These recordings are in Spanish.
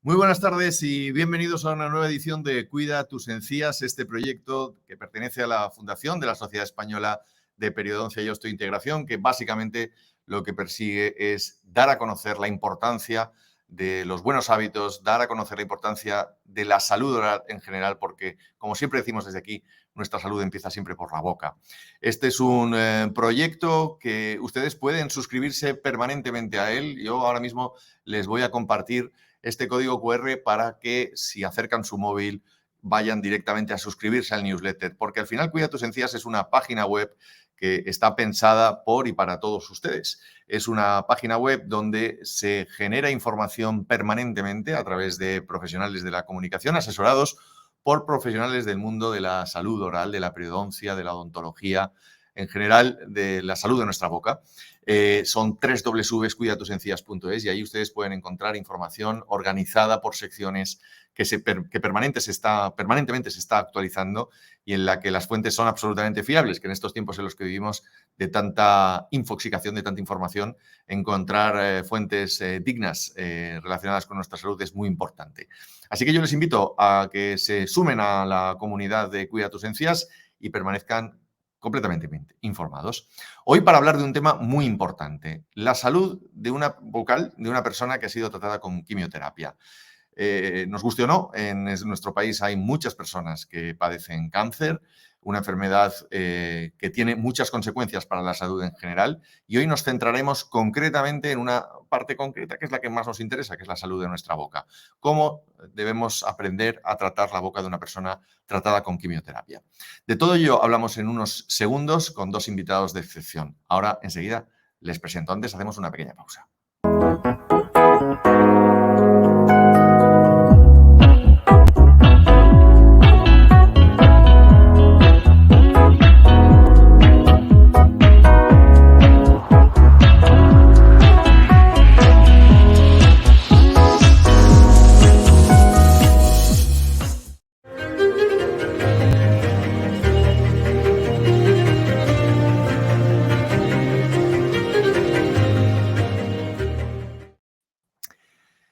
Muy buenas tardes y bienvenidos a una nueva edición de Cuida tus encías, este proyecto que pertenece a la Fundación de la Sociedad Española de Periodoncia y Osteointegración, que básicamente lo que persigue es dar a conocer la importancia de los buenos hábitos, dar a conocer la importancia de la salud oral en general, porque, como siempre decimos desde aquí, nuestra salud empieza siempre por la boca. Este es un proyecto que ustedes pueden suscribirse permanentemente a él. Yo ahora mismo les voy a compartir este código QR para que, si acercan su móvil, vayan directamente a suscribirse al newsletter, porque al final Cuida tus encías es una página web que está pensada por y para todos ustedes. Es una página web donde se genera información permanentemente a través de profesionales de la comunicación, asesorados por profesionales del mundo de la salud oral, de la periodoncia, de la odontología, en general de la salud de nuestra boca. Son www.cuidatusencías.es y ahí ustedes pueden encontrar información organizada por secciones que permanentemente se está actualizando y en la que las fuentes son absolutamente fiables, que en estos tiempos en los que vivimos de tanta infoxicación, de tanta información, encontrar fuentes dignas relacionadas con nuestra salud es muy importante. Así que yo les invito a que se sumen a la comunidad de Cuida tus encías y permanezcan completamente informados. Hoy para hablar de un tema muy importante, la salud de una vocal de una persona que ha sido tratada con quimioterapia. Nos guste o no, en nuestro país hay muchas personas que padecen cáncer, una enfermedad que tiene muchas consecuencias para la salud en general, y hoy nos centraremos concretamente en una parte concreta que es la que más nos interesa, que es la salud de nuestra boca. Cómo debemos aprender a tratar la boca de una persona tratada con quimioterapia. De todo ello hablamos en unos segundos con dos invitados de excepción. Ahora, enseguida, les presento. Antes hacemos una pequeña pausa.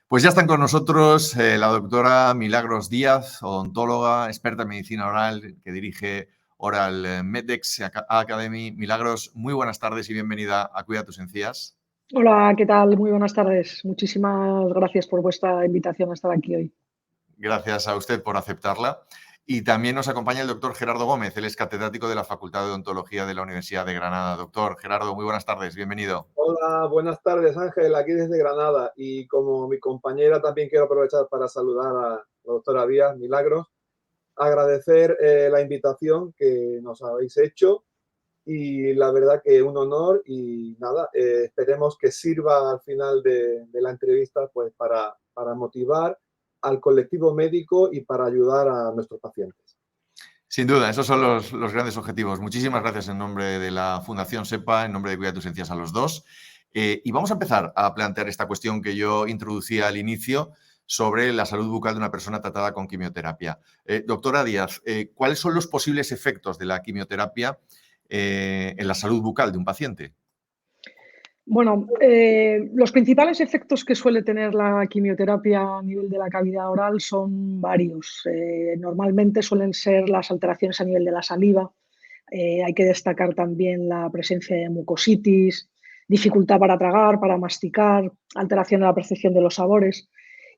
Pues ya están con nosotros la doctora Milagros Díaz, odontóloga, experta en medicina oral, que dirige Oral Medex Academy. Milagros, muy buenas tardes y bienvenida a Cuida tus encías. Hola, ¿qué tal? Muy buenas tardes. Muchísimas gracias por vuestra invitación a estar aquí hoy. Gracias a usted por aceptarla. Y también nos acompaña el doctor Gerardo Gómez, él es catedrático de la Facultad de Odontología de la Universidad de Granada. Doctor Gerardo, muy buenas tardes, bienvenido. Hola, buenas tardes Ángel, aquí desde Granada, y como mi compañera también quiero aprovechar para saludar a la doctora Díaz Milagros, agradecer la invitación que nos habéis hecho y la verdad que un honor y nada, esperemos que sirva al final de la entrevista pues para motivar al colectivo médico y para ayudar a nuestros pacientes. Sin duda, esos son los grandes objetivos. Muchísimas gracias en nombre de la Fundación SEPA, en nombre de Cuida tus encías a los dos. Y vamos a empezar a plantear esta cuestión que yo introducía al inicio sobre la salud bucal de una persona tratada con quimioterapia. Doctora Díaz, ¿cuáles son los posibles efectos de la quimioterapia en la salud bucal de un paciente? Bueno, los principales efectos que suele tener la quimioterapia a nivel de la cavidad oral son varios. Normalmente suelen ser las alteraciones a nivel de la saliva. Hay que destacar también la presencia de mucositis, dificultad para tragar, para masticar, alteración de la percepción de los sabores.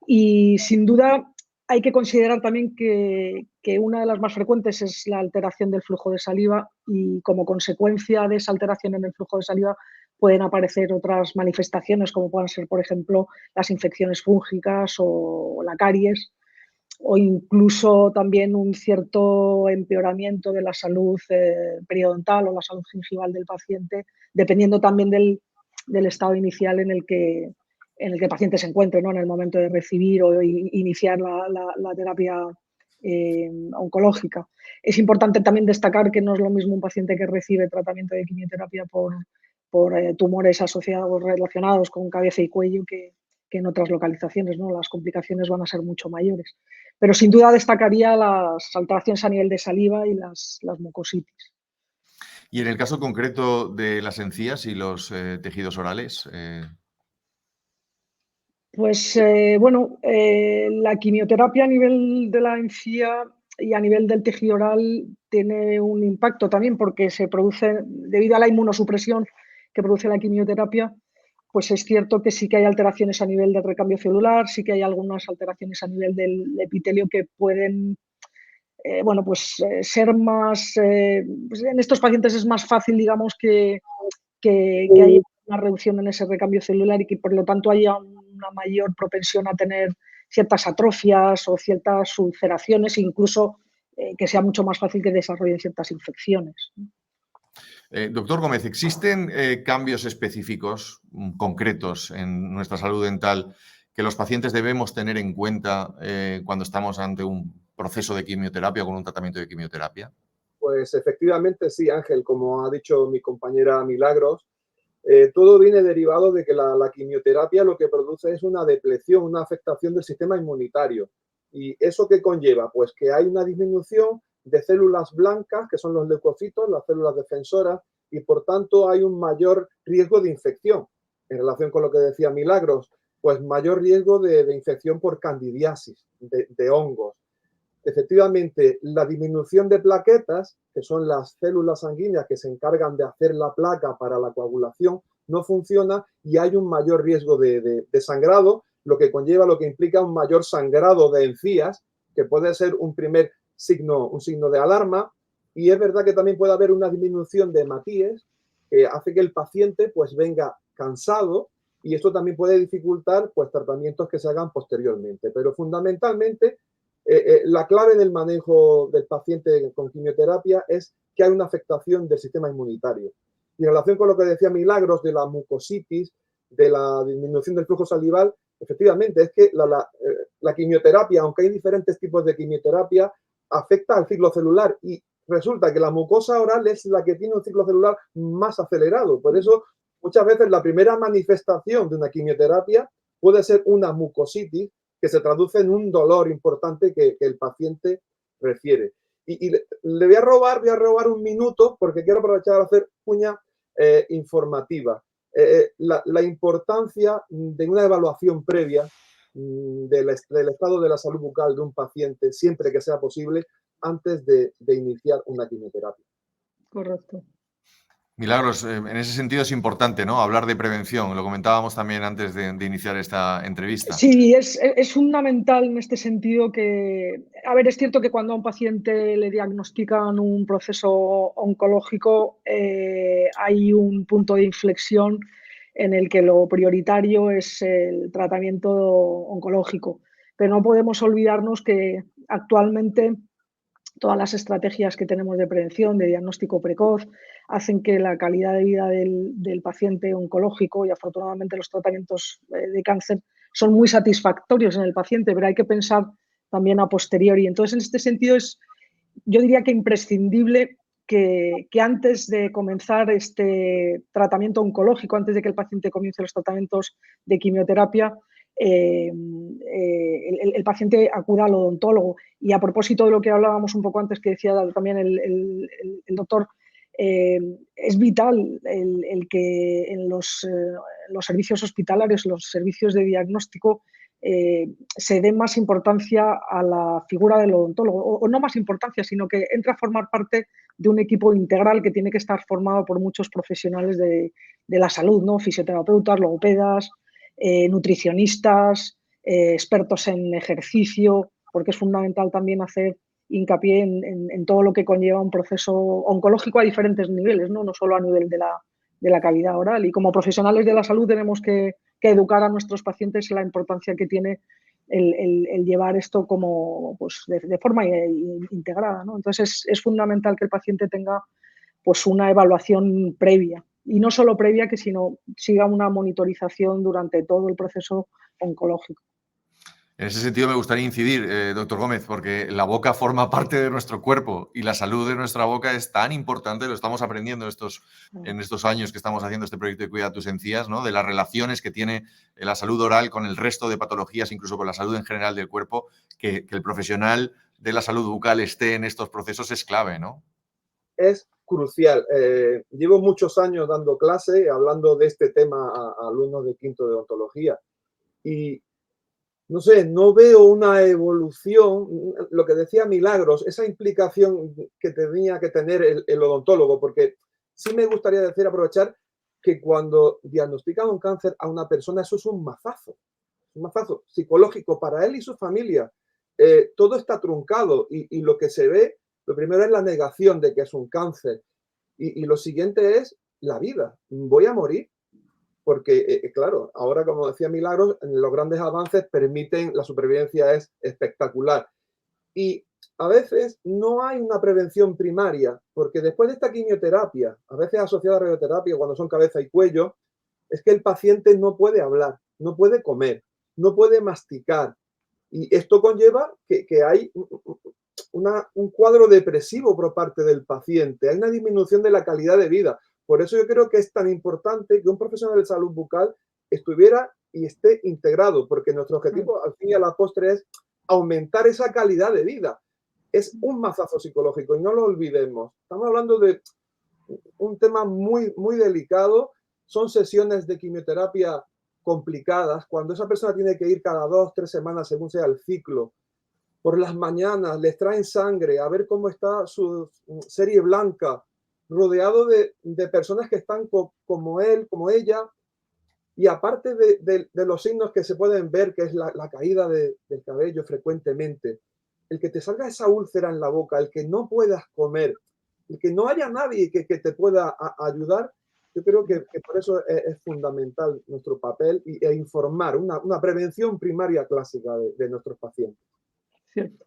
Y sin duda hay que considerar también que una de las más frecuentes es la alteración del flujo de saliva, y como consecuencia de esa alteración en el flujo de saliva pueden aparecer otras manifestaciones como puedan ser, por ejemplo, las infecciones fúngicas o la caries, o incluso también un cierto empeoramiento de la salud periodontal o la salud gingival del paciente, dependiendo también del estado inicial en el que el paciente se encuentre, ¿no? En el momento de recibir o iniciar la terapia oncológica. Es importante también destacar que no es lo mismo un paciente que recibe tratamiento de quimioterapia por tumores asociados relacionados con cabeza y cuello que en otras localizaciones, ¿no? Las complicaciones van a ser mucho mayores. Pero sin duda destacaría las alteraciones a nivel de saliva y las mucositis. Y en el caso concreto de las encías y los tejidos orales, Pues bueno, la quimioterapia a nivel de la encía y a nivel del tejido oral tiene un impacto también porque se produce, debido a la inmunosupresión que produce la quimioterapia, pues es cierto que sí que hay alteraciones a nivel del recambio celular, sí que hay algunas alteraciones a nivel del epitelio que pueden, bueno, pues ser más, pues en estos pacientes es más fácil, digamos, que haya una reducción en ese recambio celular y que por lo tanto haya una mayor propensión a tener ciertas atrofias o ciertas ulceraciones, incluso que sea mucho más fácil que desarrollen ciertas infecciones. Doctor Gómez, ¿existen cambios específicos, concretos en nuestra salud dental que los pacientes debemos tener en cuenta cuando estamos ante un proceso de quimioterapia o con un tratamiento de quimioterapia? Pues efectivamente sí, Ángel, como ha dicho mi compañera Milagros, todo viene derivado de que la quimioterapia lo que produce es una depleción, una afectación del sistema inmunitario. ¿Y eso qué conlleva? Pues que hay una disminución de células blancas, que son los leucocitos, las células defensoras, y por tanto hay un mayor riesgo de infección. En relación con lo que decía Milagros, pues mayor riesgo de infección por candidiasis, de hongos. Efectivamente, la disminución de plaquetas, que son las células sanguíneas que se encargan de hacer la placa para la coagulación, no funciona y hay un mayor riesgo de sangrado, lo que conlleva, lo que implica un mayor sangrado de encías, que puede ser un signo de alarma. Y es verdad que también puede haber una disminución de hematíes, que hace que el paciente pues venga cansado, y esto también puede dificultar pues tratamientos que se hagan posteriormente. Pero fundamentalmente la clave del manejo del paciente con quimioterapia es que hay una afectación del sistema inmunitario. Y en relación con lo que decía Milagros de la mucositis, de la disminución del flujo salival, efectivamente es que la quimioterapia, aunque hay diferentes tipos de quimioterapia, afecta al ciclo celular y resulta que la mucosa oral es la que tiene un ciclo celular más acelerado. Por eso, muchas veces la primera manifestación de una quimioterapia puede ser una mucositis que se traduce en un dolor importante que el paciente refiere. Y le voy a robar un minuto porque quiero aprovechar a hacer cuña informativa. La importancia de una evaluación previa del estado de la salud bucal de un paciente, siempre que sea posible, antes de iniciar una quimioterapia. Correcto. Milagros, en ese sentido es importante, ¿no? Hablar de prevención, lo comentábamos también antes de iniciar esta entrevista. Sí, es fundamental en este sentido que, a ver, es cierto que cuando a un paciente le diagnostican un proceso oncológico, hay un punto de inflexión en el que lo prioritario es el tratamiento oncológico. Pero no podemos olvidarnos que actualmente todas las estrategias que tenemos de prevención, de diagnóstico precoz, hacen que la calidad de vida del paciente oncológico, y afortunadamente los tratamientos de cáncer son muy satisfactorios en el paciente, pero hay que pensar también a posteriori. Entonces, en este sentido, yo diría que imprescindible que antes de comenzar este tratamiento oncológico, antes de que el paciente comience los tratamientos de quimioterapia, el paciente acuda al odontólogo. Y a propósito de lo que hablábamos un poco antes, que decía también el doctor, es vital el que en los servicios hospitalarios, los servicios de diagnóstico, se dé más importancia a la figura del odontólogo, o no más importancia, sino que entre a formar parte de un equipo integral que tiene que estar formado por muchos profesionales de la salud, ¿no? Fisioterapeutas, logopedas, nutricionistas, expertos en ejercicio, porque es fundamental también hacer hincapié en todo lo que conlleva un proceso oncológico a diferentes niveles, no solo a nivel de la cavidad oral. Y como profesionales de la salud tenemos que educar a nuestros pacientes la importancia que tiene el llevar esto como pues, de forma integrada, ¿no? Entonces es fundamental que el paciente tenga pues, una evaluación previa. Y no solo previa, que sino siga una monitorización durante todo el proceso oncológico. En ese sentido me gustaría incidir, doctor Gómez, porque la boca forma parte de nuestro cuerpo y la salud de nuestra boca es tan importante, lo estamos aprendiendo en estos años que estamos haciendo este proyecto de Cuida tus encías, ¿no? De las relaciones que tiene la salud oral con el resto de patologías, incluso con la salud en general del cuerpo, que el profesional de la salud bucal esté en estos procesos es clave, ¿no? Es crucial. Llevo muchos años dando clase, hablando de este tema a alumnos de quinto de odontología. y no sé, no veo una evolución, lo que decía Milagros, esa implicación que tenía que tener el odontólogo, porque sí me gustaría decir, aprovechar que cuando diagnostican un cáncer a una persona, eso es un mazazo psicológico para él y su familia. Todo está truncado y lo que se ve, lo primero es la negación de que es un cáncer y lo siguiente es la vida. Voy a morir. Porque, claro, ahora, como decía Milagros, los grandes avances permiten, la supervivencia es espectacular. Y a veces no hay una prevención primaria, porque después de esta quimioterapia, a veces asociada a radioterapia, cuando son cabeza y cuello, es que el paciente no puede hablar, no puede comer, no puede masticar. Y esto conlleva que hay un cuadro depresivo por parte del paciente, hay una disminución de la calidad de vida. Por eso yo creo que es tan importante que un profesional de salud bucal estuviera y esté integrado, porque nuestro objetivo al fin y a la postre es aumentar esa calidad de vida. Es un mazazo psicológico y no lo olvidemos. Estamos hablando de un tema muy delicado. Son sesiones de quimioterapia complicadas, cuando esa persona tiene que ir cada 2 o 3 semanas, según sea el ciclo. Por las mañanas les traen sangre, a ver cómo está su serie blanca, rodeado de personas que están como él, como ella, y aparte de los signos que se pueden ver, que es la caída del cabello frecuentemente, el que te salga esa úlcera en la boca, el que no puedas comer, el que no haya nadie que te pueda ayudar, yo creo que por eso es fundamental nuestro papel e informar, una prevención primaria clásica de nuestros pacientes. Cierto.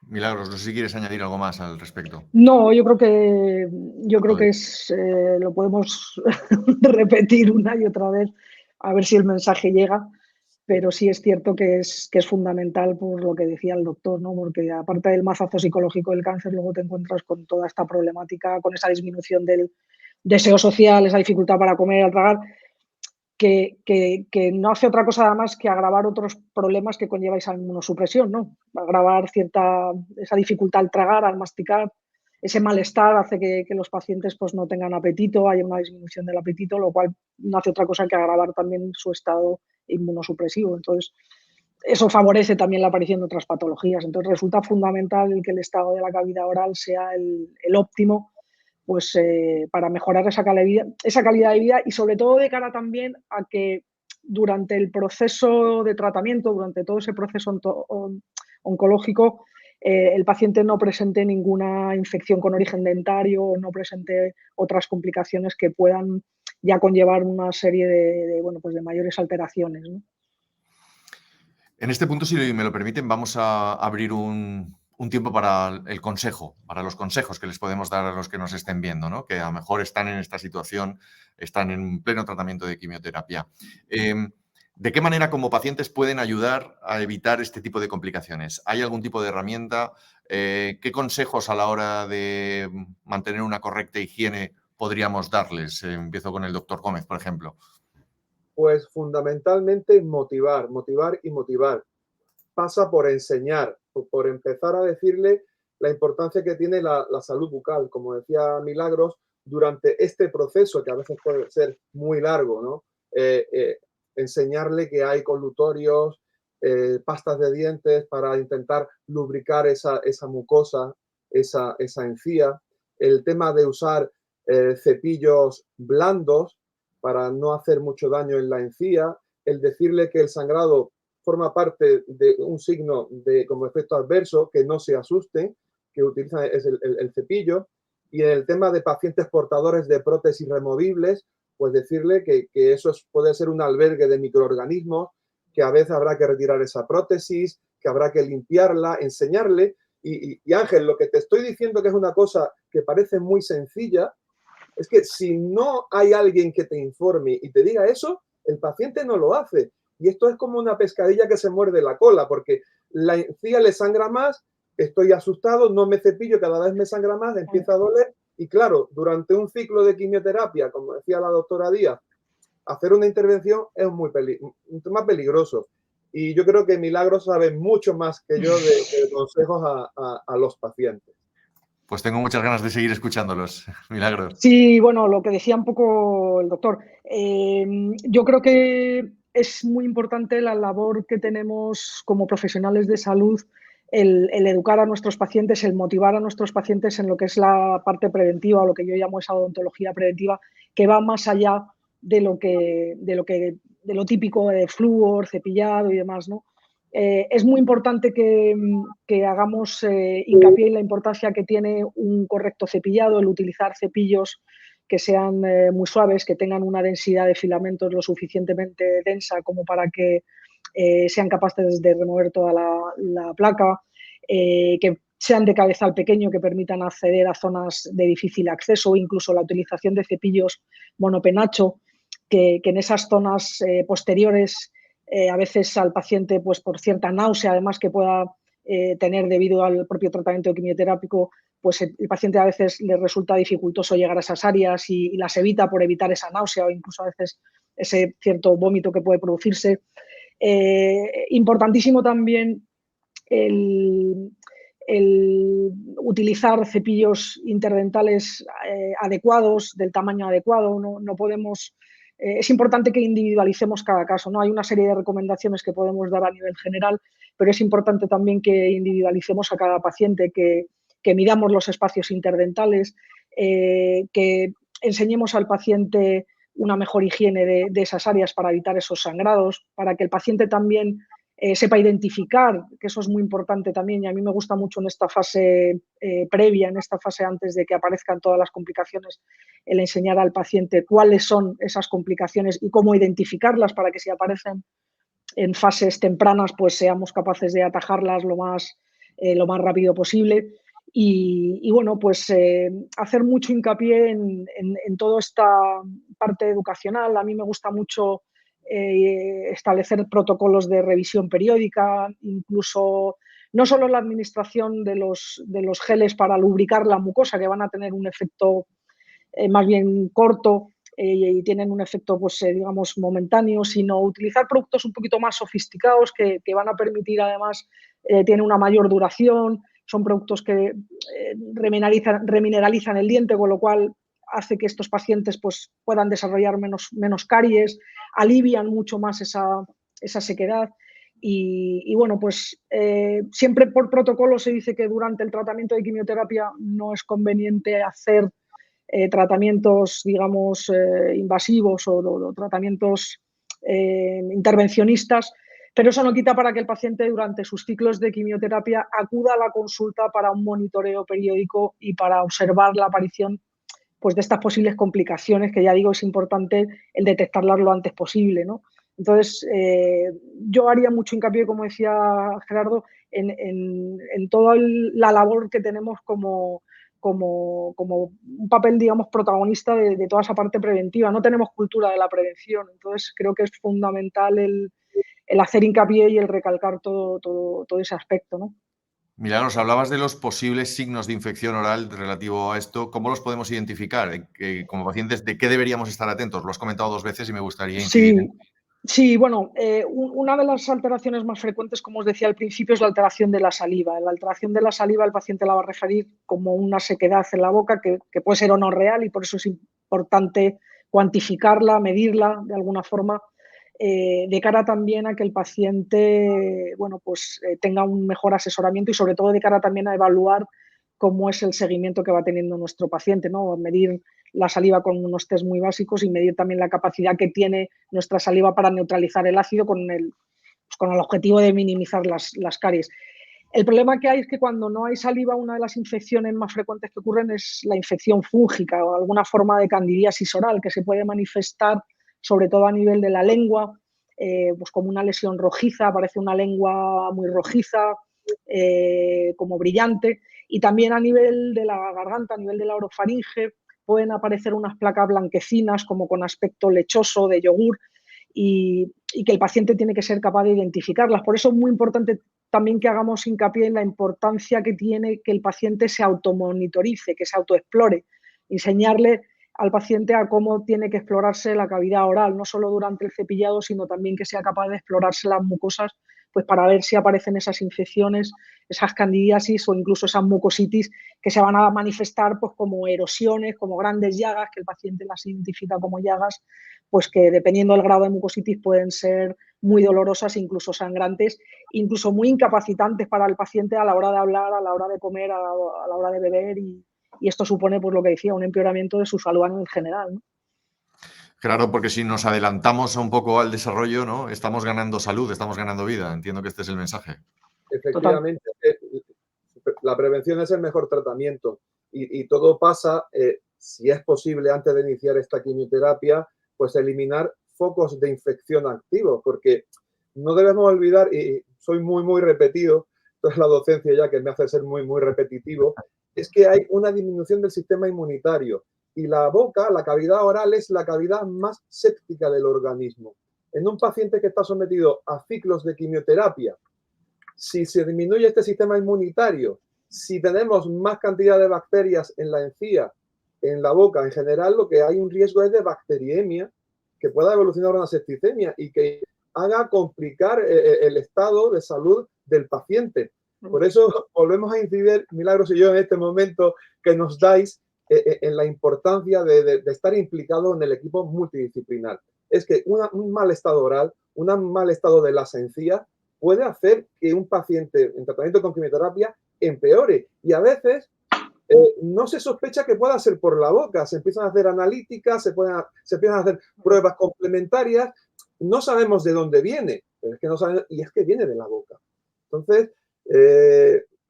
Milagros, no sé si quieres añadir algo más al respecto. No, yo creo que es, lo podemos repetir una y otra vez, a ver si el mensaje llega, pero sí es cierto que es fundamental por lo que decía el doctor, ¿no? Porque aparte del mazazo psicológico del cáncer, luego te encuentras con toda esta problemática, con esa disminución del deseo social, esa dificultad para comer, al tragar, que no hace otra cosa además que agravar otros problemas que conlleva esa inmunosupresión, ¿no? Agravar esa dificultad al tragar, al masticar, ese malestar hace que los pacientes pues, no tengan apetito, haya una disminución del apetito, lo cual no hace otra cosa que agravar también su estado inmunosupresivo. Entonces, eso favorece también la aparición de otras patologías. Entonces, resulta fundamental que el estado de la cavidad oral sea el óptimo, pues para mejorar esa calidad de vida y sobre todo de cara también a que durante el proceso de tratamiento, durante todo ese proceso oncológico, el paciente no presente ninguna infección con origen dentario, no presente otras complicaciones que puedan ya conllevar una serie de mayores alteraciones, ¿no? En este punto, si me lo permiten, vamos a abrir un tiempo para el consejo, para los consejos que les podemos dar a los que nos estén viendo, ¿no? Que a lo mejor están en esta situación, están en pleno tratamiento de quimioterapia. ¿De qué manera como pacientes pueden ayudar a evitar este tipo de complicaciones? ¿Hay algún tipo de herramienta? ¿Qué consejos a la hora de mantener una correcta higiene podríamos darles? Empiezo con el doctor Gómez, por ejemplo. Pues fundamentalmente motivar y motivar. Pasa por enseñar, por empezar a decirle la importancia que tiene la salud bucal, como decía Milagros, durante este proceso que a veces puede ser muy largo, ¿no? Enseñarle que hay colutorios, pastas de dientes para intentar lubricar esa mucosa, esa encía. El tema de usar cepillos blandos para no hacer mucho daño en la encía. El decirle que el sangrado forma parte de un signo como efecto adverso, que no se asusten, que utilizan es el cepillo. Y en el tema de pacientes portadores de prótesis removibles, pues decirle que eso puede ser un albergue de microorganismos, que a veces habrá que retirar esa prótesis, que habrá que limpiarla, enseñarle. Y Ángel, lo que te estoy diciendo que es una cosa que parece muy sencilla, es que si no hay alguien que te informe y te diga eso, el paciente no lo hace. Y esto es como una pescadilla que se muerde la cola, porque la encía le sangra más, estoy asustado, no me cepillo, cada vez me sangra más, empieza a doler. Y claro, durante un ciclo de quimioterapia, como decía la doctora Díaz, hacer una intervención es un tema peligroso. Y yo creo que Milagros sabe mucho más que yo de consejos a los pacientes. Pues tengo muchas ganas de seguir escuchándolos. Milagros. Sí, bueno, lo que decía un poco el doctor. Yo creo que es muy importante la labor que tenemos como profesionales de salud, el educar a nuestros pacientes, el motivar a nuestros pacientes en lo que es la parte preventiva, o lo que yo llamo esa odontología preventiva, que va más allá de lo típico de flúor, cepillado y demás, ¿no? Es muy importante que hagamos hincapié en la importancia que tiene un correcto cepillado, el utilizar cepillos que sean muy suaves, que tengan una densidad de filamentos lo suficientemente densa como para que sean capaces de remover toda la placa, que sean de cabezal pequeño, que permitan acceder a zonas de difícil acceso, incluso la utilización de cepillos monopenacho, que en esas zonas posteriores a veces al paciente, pues por cierta náusea, además que pueda tener debido al propio tratamiento quimioterápico, pues el paciente a veces le resulta dificultoso llegar a esas áreas y las evita por evitar esa náusea o incluso a veces ese cierto vómito que puede producirse. Importantísimo también el utilizar cepillos interdentales adecuados, del tamaño adecuado. No podemos... es importante que individualicemos cada caso, ¿no? Hay una serie de recomendaciones que podemos dar a nivel general, pero es importante también que individualicemos a cada paciente, que midamos los espacios interdentales, que enseñemos al paciente una mejor higiene de esas áreas para evitar esos sangrados, para que el paciente también sepa identificar, que eso es muy importante también, y a mí me gusta mucho en esta fase previa, en esta fase antes de que aparezcan todas las complicaciones, el enseñar al paciente cuáles son esas complicaciones y cómo identificarlas para que si aparecen en fases tempranas, pues seamos capaces de atajarlas lo más rápido posible. Y bueno, pues hacer mucho hincapié en toda esta parte educacional. A mí me gusta mucho establecer protocolos de revisión periódica, incluso no solo la administración de los geles para lubricar la mucosa, que van a tener un efecto más bien corto y tienen un efecto, pues, digamos, momentáneo, sino utilizar productos un poquito más sofisticados que van a permitir, además, tienen una mayor duración, son productos que remineralizan el diente, con lo cual hace que estos pacientes pues, puedan desarrollar menos caries, alivian mucho más esa sequedad. Y bueno, pues siempre por protocolo se dice que durante el tratamiento de quimioterapia no es conveniente hacer tratamientos, digamos, invasivos o tratamientos intervencionistas, pero eso no quita para que el paciente durante sus ciclos de quimioterapia acuda a la consulta para un monitoreo periódico y para observar la aparición pues, de estas posibles complicaciones, que ya digo, es importante el detectarlas lo antes posible, ¿no? Entonces, yo haría mucho hincapié, como decía Gerardo, en toda la labor que tenemos como un papel, digamos, protagonista de toda esa parte preventiva. No tenemos cultura de la prevención, entonces creo que es fundamental el hacer hincapié y el recalcar todo ese aspecto, ¿no? Milagros, hablabas de los posibles signos de infección oral relativo a esto. ¿Cómo los podemos identificar? Como pacientes, ¿de qué deberíamos estar atentos? Lo has comentado 2 veces y me gustaría incidir en... Sí, bueno, una de las alteraciones más frecuentes, como os decía al principio, es la alteración de la saliva. La alteración de la saliva el paciente la va a referir como una sequedad en la boca que puede ser o no real, y por eso es importante cuantificarla, medirla de alguna forma, de cara también a que el paciente bueno, pues, tenga un mejor asesoramiento y sobre todo de cara también a evaluar cómo es el seguimiento que va teniendo nuestro paciente, ¿no? Medir la saliva con unos test muy básicos y medir también la capacidad que tiene nuestra saliva para neutralizar el ácido con el objetivo de minimizar las caries. El problema que hay es que cuando no hay saliva, una de las infecciones más frecuentes que ocurren es la infección fúngica o alguna forma de candidiasis oral que se puede manifestar sobre todo a nivel de la lengua, pues como una lesión rojiza, aparece una lengua muy rojiza, como brillante, y también a nivel de la garganta, a nivel de la orofaringe, pueden aparecer unas placas blanquecinas como con aspecto lechoso de yogur y que el paciente tiene que ser capaz de identificarlas. Por eso es muy importante también que hagamos hincapié en la importancia que tiene que el paciente se automonitorice, que se autoexplore, enseñarle al paciente a cómo tiene que explorarse la cavidad oral, no solo durante el cepillado, sino también que sea capaz de explorarse las mucosas pues para ver si aparecen esas infecciones, esas candidiasis o incluso esas mucositis que se van a manifestar pues como erosiones, como grandes llagas, que el paciente las identifica como llagas, pues que dependiendo del grado de mucositis pueden ser muy dolorosas, incluso sangrantes, incluso muy incapacitantes para el paciente a la hora de hablar, a la hora de comer, a la hora de beber y esto supone, pues lo que decía, un empeoramiento de su salud en general, ¿no? Claro, porque si nos adelantamos un poco al desarrollo, ¿no? Estamos ganando salud, estamos ganando vida. Entiendo que este es el mensaje. Efectivamente, la prevención es el mejor tratamiento y todo pasa, si es posible, antes de iniciar esta quimioterapia, pues eliminar focos de infección activos, porque no debemos olvidar, y soy muy repetido, toda la docencia ya que me hace ser muy repetitivo, es que hay una disminución del sistema inmunitario. Y la boca, la cavidad oral, es la cavidad más séptica del organismo. En un paciente que está sometido a ciclos de quimioterapia, si se disminuye este sistema inmunitario, si tenemos más cantidad de bacterias en la encía, en la boca, en general, lo que hay un riesgo es de bacteriemia, que pueda evolucionar a una septicemia y que haga complicar el estado de salud del paciente. Por eso volvemos a incidir, Milagros y yo, en este momento que nos dais en la importancia de estar implicados en el equipo multidisciplinar. Es que un mal estado oral, un mal estado de las encías puede hacer que un paciente en tratamiento con quimioterapia empeore. Y a veces no se sospecha que pueda ser por la boca. Se empiezan a hacer analíticas, se empiezan a hacer pruebas complementarias. No sabemos de dónde viene, pero es que no sabemos, y es que viene de la boca. Entonces,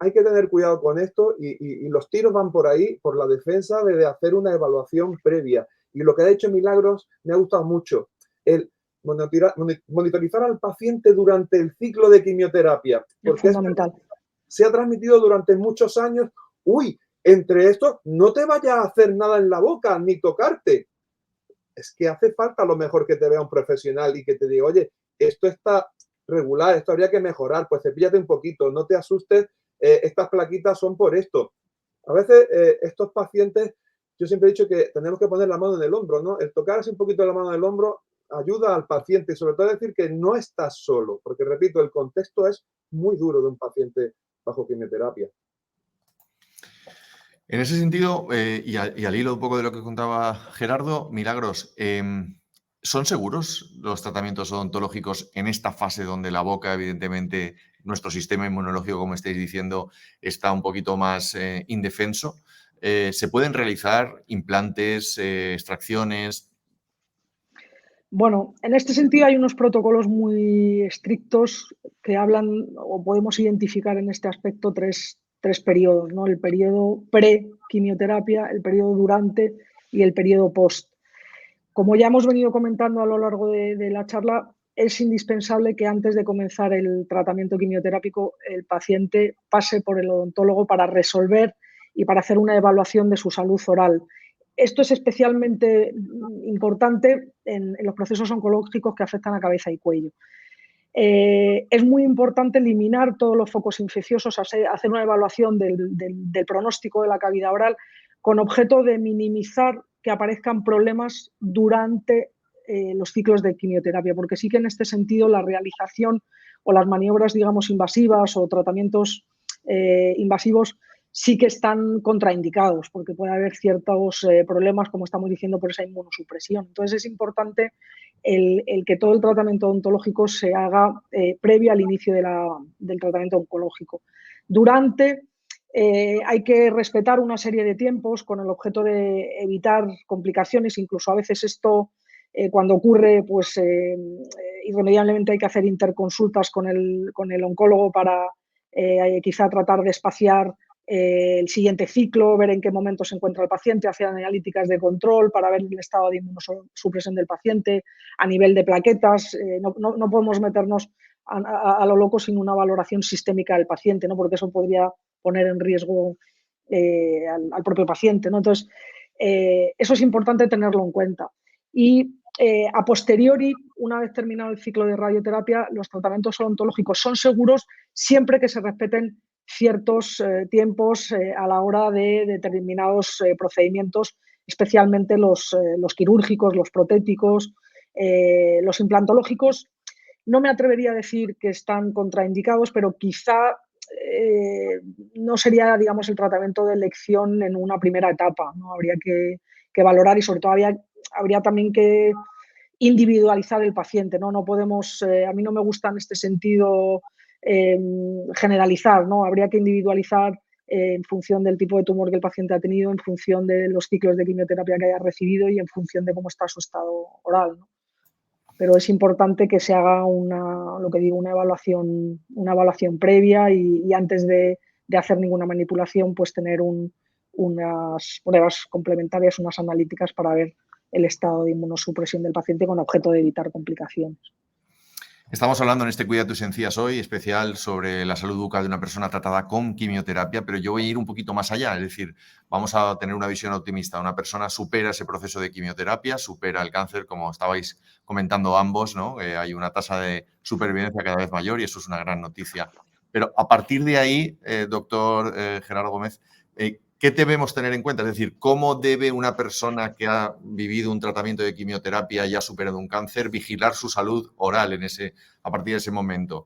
hay que tener cuidado con esto y los tiros van por ahí, por la defensa de hacer una evaluación previa. Y lo que ha hecho Milagros me ha gustado mucho. El monitorizar al paciente durante el ciclo de quimioterapia. Porque es fundamental. Se ha transmitido durante muchos años, entre estos no te vayas a hacer nada en la boca ni tocarte. Es que hace falta a lo mejor que te vea un profesional y que te diga, oye, esto está regular, esto habría que mejorar, pues cepíllate un poquito, no te asustes, estas plaquitas son por esto. A veces estos pacientes, yo siempre he dicho que tenemos que poner la mano en el hombro, ¿no? El tocarse un poquito la mano en el hombro ayuda al paciente y sobre todo decir que no estás solo, porque repito, el contexto es muy duro de un paciente bajo quimioterapia. En ese sentido, y al hilo un poco de lo que contaba Gerardo, Milagros, ¿son seguros los tratamientos odontológicos en esta fase donde la boca, evidentemente, nuestro sistema inmunológico, como estáis diciendo, está un poquito más indefenso? ¿Se pueden realizar implantes, extracciones? Bueno, en este sentido hay unos protocolos muy estrictos que hablan o podemos identificar en este aspecto tres periodos, ¿no? El periodo pre-quimioterapia, el periodo durante y el periodo post. Como ya hemos venido comentando a lo largo de la charla, es indispensable que antes de comenzar el tratamiento quimioterápico el paciente pase por el odontólogo para resolver y para hacer una evaluación de su salud oral. Esto es especialmente importante en los procesos oncológicos que afectan a cabeza y cuello. Es muy importante eliminar todos los focos infecciosos, hacer una evaluación del pronóstico de la cavidad oral con objeto de minimizar que aparezcan problemas durante los ciclos de quimioterapia, porque sí que en este sentido la realización o las maniobras, digamos, invasivas o tratamientos invasivos sí que están contraindicados, porque puede haber ciertos problemas, como estamos diciendo, por esa inmunosupresión. Entonces es importante el que todo el tratamiento odontológico se haga previo al inicio del tratamiento oncológico. Durante, hay que respetar una serie de tiempos con el objeto de evitar complicaciones, incluso a veces esto, cuando ocurre, pues irremediablemente hay que hacer interconsultas con el oncólogo para quizá tratar de espaciar el siguiente ciclo, ver en qué momento se encuentra el paciente, hacer analíticas de control para ver el estado de inmunosupresión del paciente a nivel de plaquetas. No podemos meternos a lo loco sin una valoración sistémica del paciente, ¿no? Porque eso podría poner en riesgo al propio paciente, ¿no? Entonces, eso es importante tenerlo en cuenta. Y a posteriori, una vez terminado el ciclo de radioterapia, los tratamientos odontológicos son seguros siempre que se respeten ciertos tiempos a la hora de determinados procedimientos, especialmente los quirúrgicos, los protéticos, los implantológicos. no me atrevería a decir que están contraindicados, pero quizá no sería, digamos, el tratamiento de elección en una primera etapa, ¿no? Habría que valorar y sobre todo habría también que individualizar el paciente, ¿no? No podemos, a mí no me gusta en este sentido generalizar, ¿no? Habría que individualizar en función del tipo de tumor que el paciente ha tenido, en función de los ciclos de quimioterapia que haya recibido y en función de cómo está su estado oral, ¿no? Pero es importante que se haga una evaluación previa y antes de hacer ninguna manipulación, pues tener unas pruebas complementarias, unas analíticas para ver el estado de inmunosupresión del paciente con objeto de evitar complicaciones. Estamos hablando en este Cuida tus encías hoy, especial sobre la salud bucal de una persona tratada con quimioterapia, pero yo voy a ir un poquito más allá, es decir, vamos a tener una visión optimista. Una persona supera ese proceso de quimioterapia, supera el cáncer, como estabais comentando ambos, ¿no? Hay una tasa de supervivencia cada vez mayor y eso es una gran noticia. Pero a partir de ahí, doctor Gerardo Gómez, ¿qué debemos tener en cuenta? Es decir, ¿cómo debe una persona que ha vivido un tratamiento de quimioterapia y ha superado un cáncer vigilar su salud oral a partir de ese momento?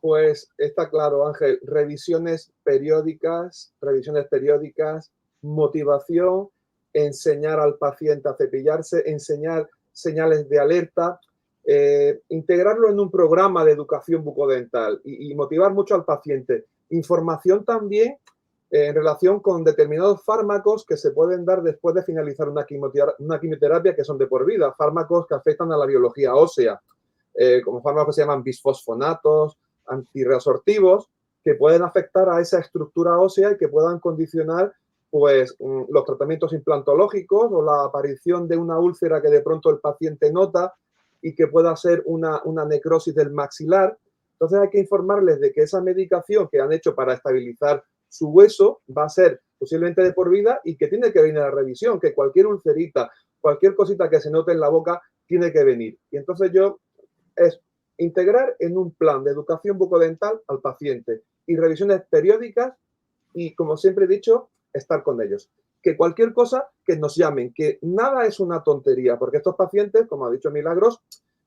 Pues está claro, Ángel, revisiones periódicas, motivación, enseñar al paciente a cepillarse, enseñar señales de alerta, integrarlo en un programa de educación bucodental y motivar mucho al paciente. Información también en relación con determinados fármacos que se pueden dar después de finalizar una quimioterapia que son de por vida, fármacos que afectan a la biología ósea, como fármacos que se llaman bisfosfonatos, antirresortivos, que pueden afectar a esa estructura ósea y que puedan condicionar pues, los tratamientos implantológicos o la aparición de una úlcera que de pronto el paciente nota y que pueda ser una necrosis del maxilar. Entonces hay que informarles de que esa medicación que han hecho para estabilizar su hueso va a ser posiblemente de por vida y que tiene que venir a la revisión, que cualquier ulcerita, cualquier cosita que se note en la boca tiene que venir. Y entonces es integrar en un plan de educación bucodental al paciente y revisiones periódicas y, como siempre he dicho, estar con ellos. Que cualquier cosa que nos llamen, que nada es una tontería, porque estos pacientes, como ha dicho Milagros,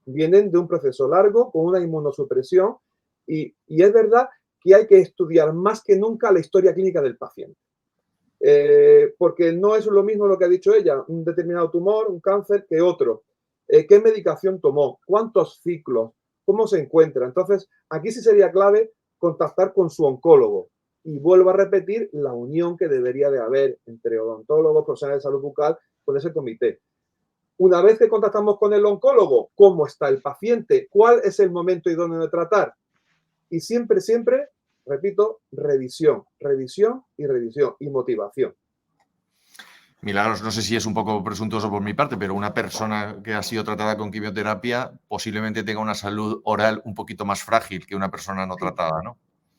vienen de un proceso largo con una inmunosupresión y es verdad que hay que estudiar más que nunca la historia clínica del paciente. Porque no es lo mismo lo que ha dicho ella, un determinado tumor, un cáncer, que otro. ¿Qué medicación tomó? ¿Cuántos ciclos? ¿Cómo se encuentra? Entonces, aquí sí sería clave contactar con su oncólogo. Y vuelvo a repetir la unión que debería de haber entre odontólogos, profesionales de salud bucal, con ese comité. Una vez que contactamos con el oncólogo, ¿cómo está el paciente? ¿Cuál es el momento idóneo de tratar? Y siempre, siempre, repito, revisión y motivación. Milagros, no sé si es un poco presuntuoso por mi parte, pero una persona que ha sido tratada con quimioterapia posiblemente tenga una salud oral un poquito más frágil que una persona no tratada, ¿no?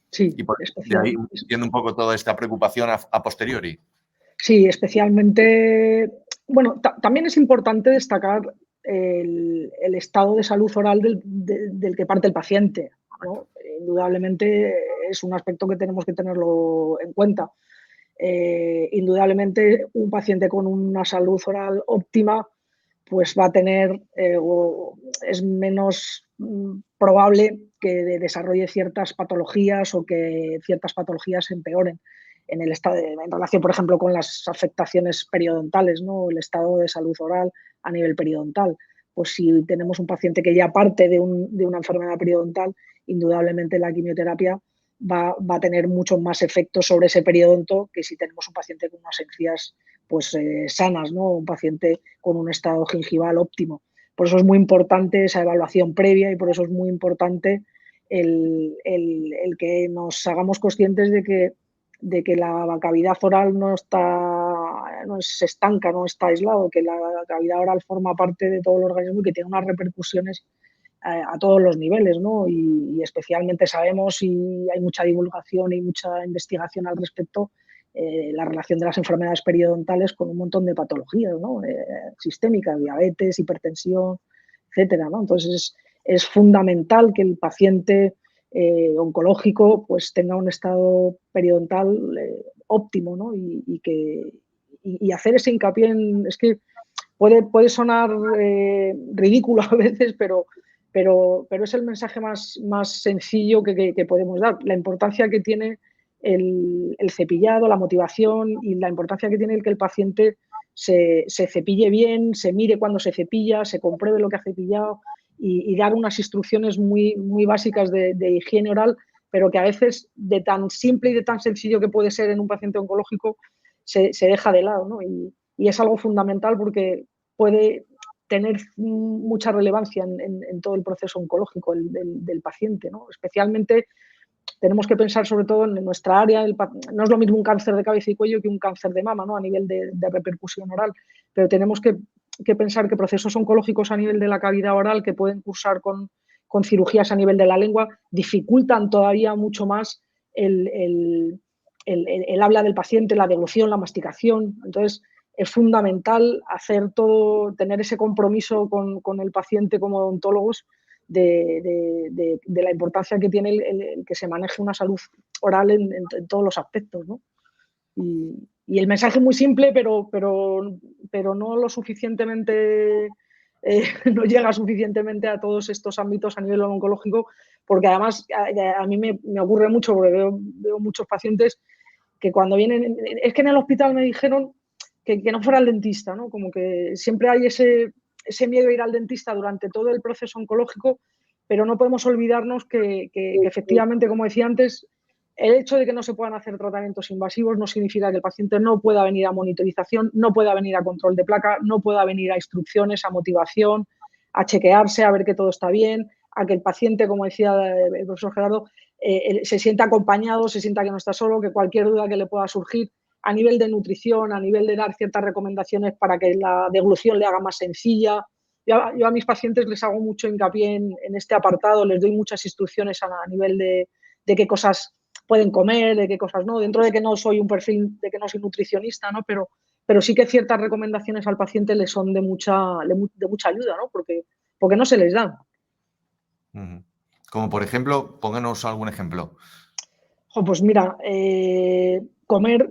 Sí, y de ahí entiendo un poco toda esta preocupación a posteriori. Sí, especialmente, bueno, también es importante destacar el estado de salud oral del que parte el paciente, ¿no? Indudablemente es un aspecto que tenemos que tenerlo en cuenta. Indudablemente un paciente con una salud oral óptima pues va a tener o es menos probable que desarrolle ciertas patologías o que ciertas patologías empeoren en relación, por ejemplo, con las afectaciones periodontales, ¿no? El estado de salud oral a nivel periodontal. Pues si tenemos un paciente que ya parte de una enfermedad periodontal, indudablemente la quimioterapia va a tener muchos más efectos sobre ese periodonto que si tenemos un paciente con unas encías pues, sanas, ¿no? Un paciente con un estado gingival óptimo. Por eso es muy importante esa evaluación previa y por eso es muy importante el que nos hagamos conscientes de que la cavidad oral no se estanca, no está aislado, que la cavidad oral forma parte de todo el organismo y que tiene unas repercusiones a todos los niveles, ¿no? Y especialmente sabemos, y hay mucha divulgación y mucha investigación al respecto, la relación de las enfermedades periodontales con un montón de patologías, ¿no? Sistémicas, diabetes, hipertensión, etcétera, ¿no? Entonces es fundamental que el paciente oncológico pues tenga un estado periodontal óptimo, ¿no? Y hacer ese hincapié es que puede sonar ridículo a veces, pero pero es el mensaje más sencillo que podemos dar. La importancia que tiene el cepillado, la motivación y la importancia que tiene el que el paciente se cepille bien, se mire cuando se cepilla, se compruebe lo que ha cepillado y dar unas instrucciones muy básicas de higiene oral, pero que a veces de tan simple y de tan sencillo que puede ser en un paciente oncológico se deja de lado, ¿no? Y es algo fundamental porque puede tener mucha relevancia en todo el proceso oncológico del paciente, ¿no? Especialmente tenemos que pensar sobre todo en nuestra área. No es lo mismo un cáncer de cabeza y cuello que un cáncer de mama, ¿no? A nivel de repercusión oral, pero tenemos que pensar que procesos oncológicos a nivel de la cavidad oral que pueden cursar con cirugías a nivel de la lengua dificultan todavía mucho más el habla del paciente, la deglución, la masticación. Entonces, es fundamental hacer todo, tener ese compromiso con el paciente como odontólogos de la importancia que tiene el que se maneje una salud oral en todos los aspectos, ¿no? Y el mensaje es muy simple, pero no lo suficientemente, no llega suficientemente a todos estos ámbitos a nivel oncológico, porque además a mí me ocurre mucho, porque veo muchos pacientes que cuando vienen, es que en el hospital me dijeron que no fuera al dentista, ¿no? Como que siempre hay ese miedo a ir al dentista durante todo el proceso oncológico, pero no podemos olvidarnos que efectivamente, como decía antes, el hecho de que no se puedan hacer tratamientos invasivos no significa que el paciente no pueda venir a monitorización, no pueda venir a control de placa, no pueda venir a instrucciones, a motivación, a chequearse, a ver que todo está bien, a que el paciente, como decía el profesor Gerardo, se sienta acompañado, se sienta que no está solo, que cualquier duda que le pueda surgir a nivel de nutrición, a nivel de dar ciertas recomendaciones para que la deglución le haga más sencilla. Yo a mis pacientes les hago mucho hincapié en este apartado, les doy muchas instrucciones a nivel de qué cosas pueden comer, de qué cosas no, dentro de que no soy un perfil, de que no soy nutricionista, ¿no? Pero sí que ciertas recomendaciones al paciente le son de mucha ayuda, ¿no? Porque no se les dan. Como por ejemplo, pónganos algún ejemplo. Pues mira, comer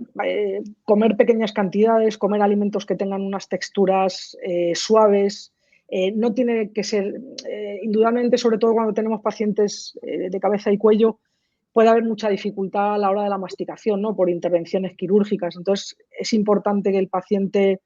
pequeñas cantidades, comer alimentos que tengan unas texturas suaves. No tiene que ser, indudablemente, sobre todo cuando tenemos pacientes de cabeza y cuello, puede haber mucha dificultad a la hora de la masticación, ¿no? Por intervenciones quirúrgicas. Entonces, es importante que el paciente,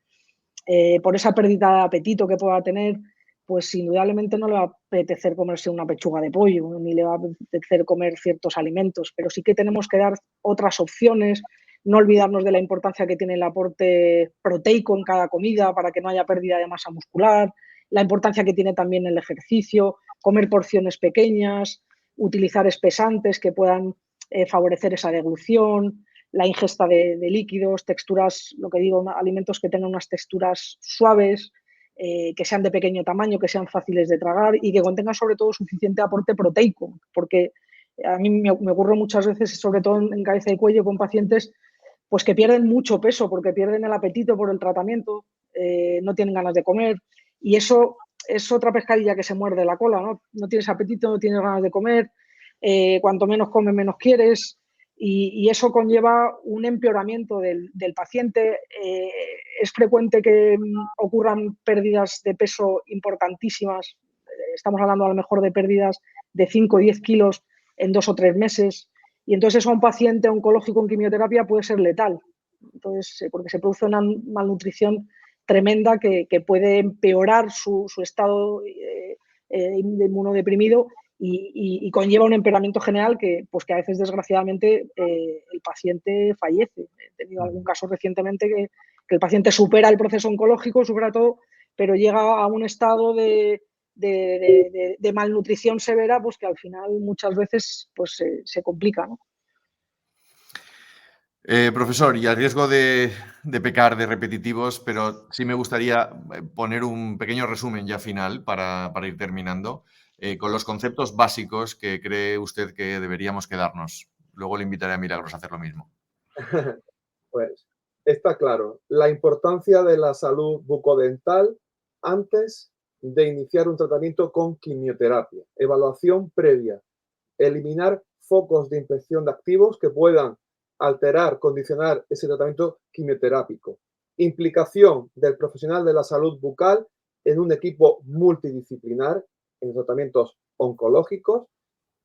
por esa pérdida de apetito que pueda tener, pues indudablemente no le va a apetecer comerse una pechuga de pollo, ni le va a apetecer comer ciertos alimentos, pero sí que tenemos que dar otras opciones, no olvidarnos de la importancia que tiene el aporte proteico en cada comida para que no haya pérdida de masa muscular, la importancia que tiene también el ejercicio, comer porciones pequeñas, utilizar espesantes que puedan favorecer esa deglución, la ingesta de líquidos, texturas, lo que digo, alimentos que tengan unas texturas suaves, que sean de pequeño tamaño, que sean fáciles de tragar y que contengan sobre todo suficiente aporte proteico, porque a mí me ocurre muchas veces, sobre todo en cabeza y cuello, con pacientes pues que pierden mucho peso porque pierden el apetito por el tratamiento, no tienen ganas de comer y eso es otra pescadilla que se muerde la cola, ¿no? No tienes apetito, no tienes ganas de comer, cuanto menos comes, menos quieres. Y eso conlleva un empeoramiento del paciente. Es frecuente que ocurran pérdidas de peso importantísimas. Estamos hablando a lo mejor de pérdidas de 5 o 10 kilos en 2 o 3 meses. Y entonces eso a un paciente oncológico en quimioterapia puede ser letal. Entonces, porque se produce una malnutrición tremenda que puede empeorar su estado inmunodeprimido y conlleva un empeoramiento general que a veces, desgraciadamente, el paciente fallece. He tenido algún caso recientemente que el paciente supera el proceso oncológico, supera todo, pero llega a un estado de malnutrición severa, pues que al final muchas veces se complica, ¿no? Profesor, y a riesgo de pecar de repetitivos, pero sí me gustaría poner un pequeño resumen ya final para ir terminando, con los conceptos básicos que cree usted que deberíamos quedarnos. Luego le invitaré a Milagros a hacer lo mismo. Pues está claro, la importancia de la salud bucodental antes de iniciar un tratamiento con quimioterapia, evaluación previa, eliminar focos de infección de activos que puedan alterar, condicionar ese tratamiento quimioterápico, implicación del profesional de la salud bucal en un equipo multidisciplinar en tratamientos oncológicos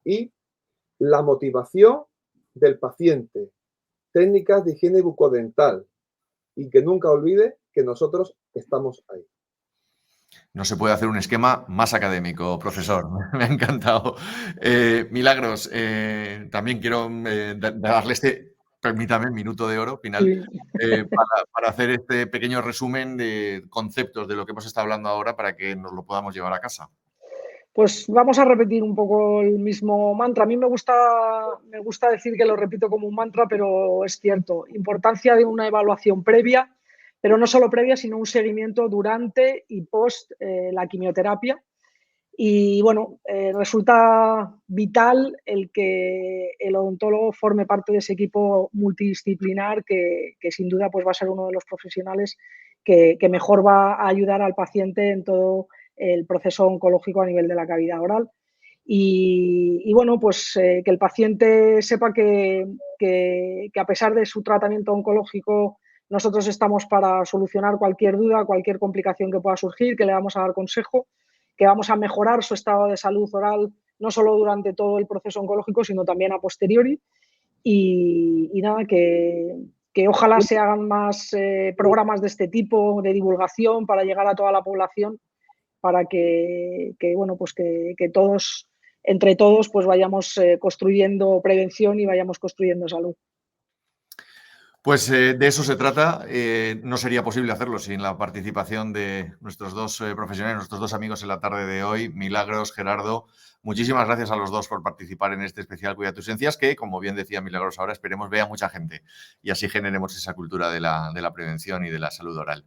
y la motivación del paciente, técnicas de higiene bucodental y que nunca olvide que nosotros estamos ahí. No se puede hacer un esquema más académico, profesor. Me ha encantado. Milagros, también quiero darle permítame, minuto de oro final, para hacer este pequeño resumen de conceptos de lo que hemos estado hablando ahora para que nos lo podamos llevar a casa. Pues vamos a repetir un poco el mismo mantra. A mí me gusta decir que lo repito como un mantra, pero es cierto. Importancia de una evaluación previa, pero no solo previa, sino un seguimiento durante y post la quimioterapia. Y bueno, resulta vital el que el odontólogo forme parte de ese equipo multidisciplinar que sin duda pues va a ser uno de los profesionales que mejor va a ayudar al paciente en todo el proceso oncológico a nivel de la cavidad oral. Y bueno, pues que el paciente sepa que a pesar de su tratamiento oncológico, nosotros estamos para solucionar cualquier duda, cualquier complicación que pueda surgir, que le vamos a dar consejo, que vamos a mejorar su estado de salud oral, no solo durante todo el proceso oncológico, sino también a posteriori. Y nada, que ojalá se hagan más programas de este tipo, de divulgación, para llegar a toda la población, para que bueno, pues que todos, entre todos, pues vayamos construyendo prevención y vayamos construyendo salud. Pues de eso se trata. No sería posible hacerlo sin la participación de nuestros dos profesionales, nuestros dos amigos en la tarde de hoy, Milagros, Gerardo. Muchísimas gracias a los dos por participar en este especial Cuida tus encías, que, como bien decía Milagros ahora, esperemos vea mucha gente y así generemos esa cultura de la prevención y de la salud oral.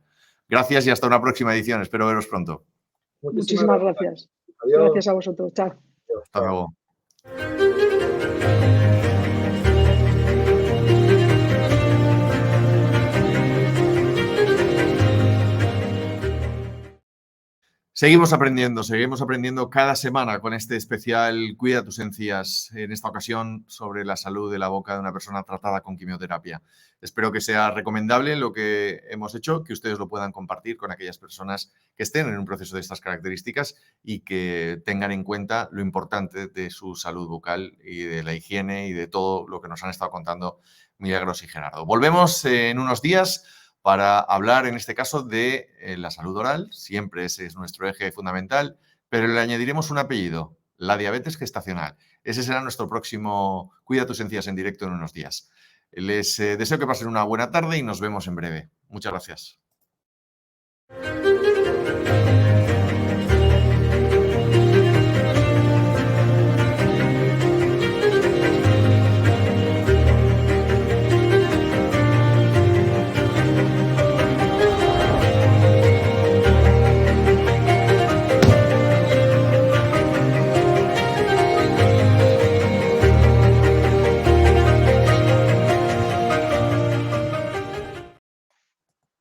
Gracias y hasta una próxima edición. Espero veros pronto. Muchísimas gracias. Adiós. Gracias a vosotros. Chao. Hasta luego. Seguimos aprendiendo cada semana con este especial Cuida tus encías, en esta ocasión sobre la salud de la boca de una persona tratada con quimioterapia. Espero que sea recomendable lo que hemos hecho, que ustedes lo puedan compartir con aquellas personas que estén en un proceso de estas características y que tengan en cuenta lo importante de su salud bucal y de la higiene y de todo lo que nos han estado contando Milagros y Gerardo. Volvemos en unos días para hablar, en este caso, de la salud oral. Siempre ese es nuestro eje fundamental, pero le añadiremos un apellido, la diabetes gestacional. Ese será nuestro próximo Cuida tus encías en directo en unos días. Les deseo que pasen una buena tarde y nos vemos en breve. Muchas gracias.